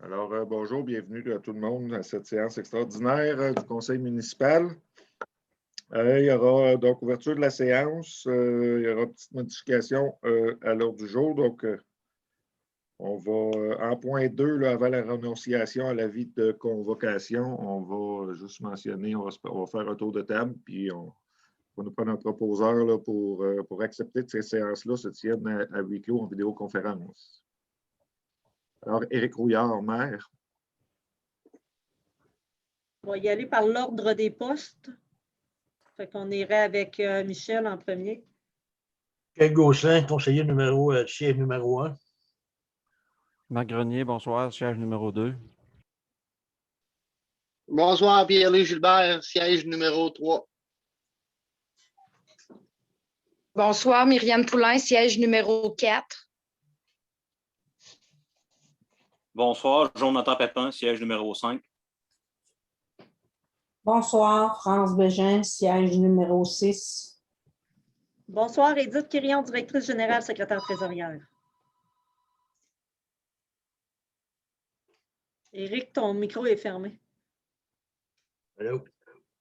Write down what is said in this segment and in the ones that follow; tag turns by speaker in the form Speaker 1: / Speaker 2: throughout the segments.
Speaker 1: Alors, bonjour, bienvenue à tout le monde à cette séance extraordinaire du Conseil municipal. Il y aura donc ouverture de la séance. Il y aura une petite modification à l'ordre du jour. Donc, on va, en point 2, là, avant la renonciation à l'avis de convocation, on va juste mentionner, on va faire un tour de table, puis on va nous prendre un proposeur là, pour accepter que ces séances-là se tiennent à huis clos en vidéoconférence. Alors, Éric Rouillard, maire.
Speaker 2: On va y aller par l'ordre des postes. Fait qu'on irait avec Michel en premier.
Speaker 3: Michel Gosselin, conseiller siège numéro 1.
Speaker 4: Marc Grenier, bonsoir, siège numéro 2.
Speaker 5: Bonsoir, Pierre-Louis Gilbert, siège numéro 3.
Speaker 6: Bonsoir, Myriam Poulain, siège numéro 4.
Speaker 7: Bonsoir, Jonathan Pépin, siège numéro 5.
Speaker 8: Bonsoir, France Bégin, siège numéro 6.
Speaker 2: Bonsoir, Édith Quirion, directrice générale, secrétaire trésorière. Éric, ton micro est fermé.
Speaker 3: Allô?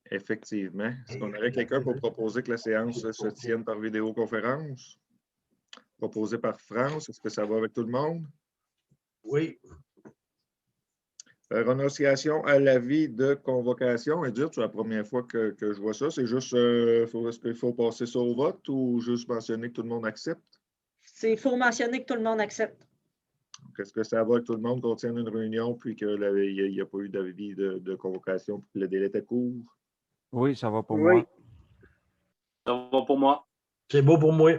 Speaker 1: Effectivement. Est-ce qu'on aurait quelqu'un pour proposer que la séance se tienne par vidéoconférence? Proposé par France, est-ce que ça va avec tout le monde?
Speaker 3: Oui.
Speaker 1: Renonciation à l'avis de convocation. Edith, c'est la première fois que je vois ça. C'est juste, est-ce qu'il faut passer ça au vote ou juste mentionner que tout le monde accepte?
Speaker 2: Il faut mentionner que tout le monde accepte.
Speaker 1: Est-ce que ça va que tout le monde qu'on tienne une réunion puis qu'il n'y a pas eu d'avis de convocation puis que le délai était court?
Speaker 4: Oui, ça va pour moi.
Speaker 7: Ça va pour moi.
Speaker 3: C'est beau pour moi.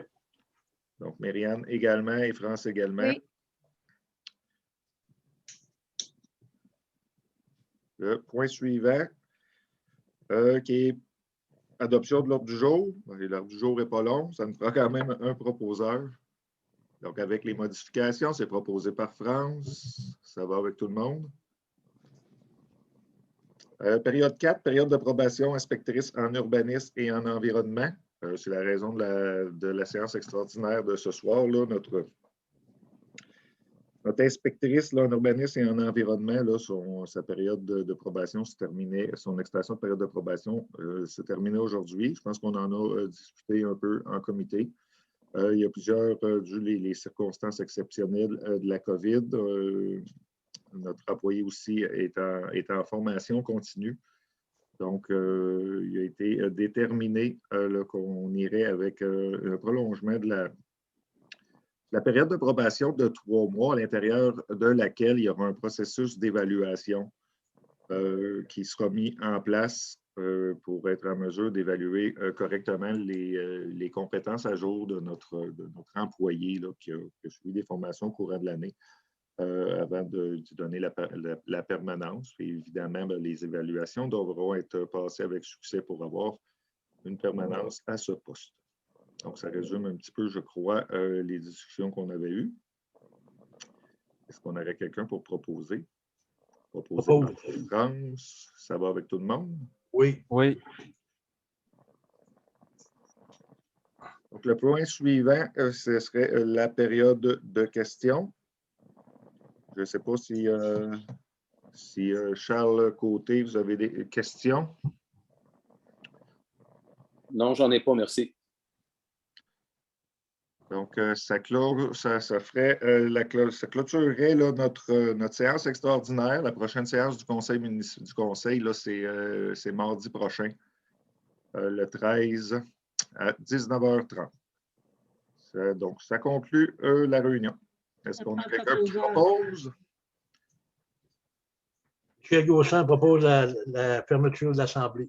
Speaker 1: Donc, Myriam également et France également.
Speaker 6: Oui.
Speaker 1: Le point suivant, qui est adoption de l'ordre du jour. L'ordre du jour n'est pas long, ça nous fera quand même un proposeur. Donc, avec les modifications, c'est proposé par France. Ça va avec tout le monde. Période 4, période d'approbation inspectrice en urbanisme et en environnement. C'est la raison de la séance extraordinaire de ce soir. Là, notre inspectrice là, en urbanisme et en environnement, là, sa période de probation se terminait, son extension de période de probation se terminait aujourd'hui. Je pense qu'on en a discuté un peu en comité. Il y a plusieurs, dû les circonstances exceptionnelles de la COVID. Notre employé aussi est en formation continue. Donc, il a été déterminé qu'on irait avec un prolongement de la période de probation de 3 mois à l'intérieur de laquelle il y aura un processus d'évaluation qui sera mis en place pour être en mesure d'évaluer correctement les compétences à jour de notre employé là, qui a suivi des formations au courant de l'année avant de donner la permanence. Et évidemment, les évaluations devront être passées avec succès pour avoir une permanence à ce poste. Donc, ça résume un petit peu, je crois, les discussions qu'on avait eues. Est-ce qu'on aurait quelqu'un pour proposer? Proposer par France, ça va avec tout le monde?
Speaker 3: Oui.
Speaker 4: Oui.
Speaker 1: Donc, le point suivant, ce serait la période de questions. Je ne sais pas si Charles Côté, vous avez des questions?
Speaker 7: Non, j'en ai pas, merci.
Speaker 1: Donc, ça clôturerait là, notre séance extraordinaire. La prochaine séance du Conseil municipal du Conseil, c'est mardi prochain, le 13 à 19h30. Donc, ça conclut la réunion. Est-ce qu'on a quelqu'un qui propose?
Speaker 3: Michel Gosselin propose la fermeture de l'Assemblée.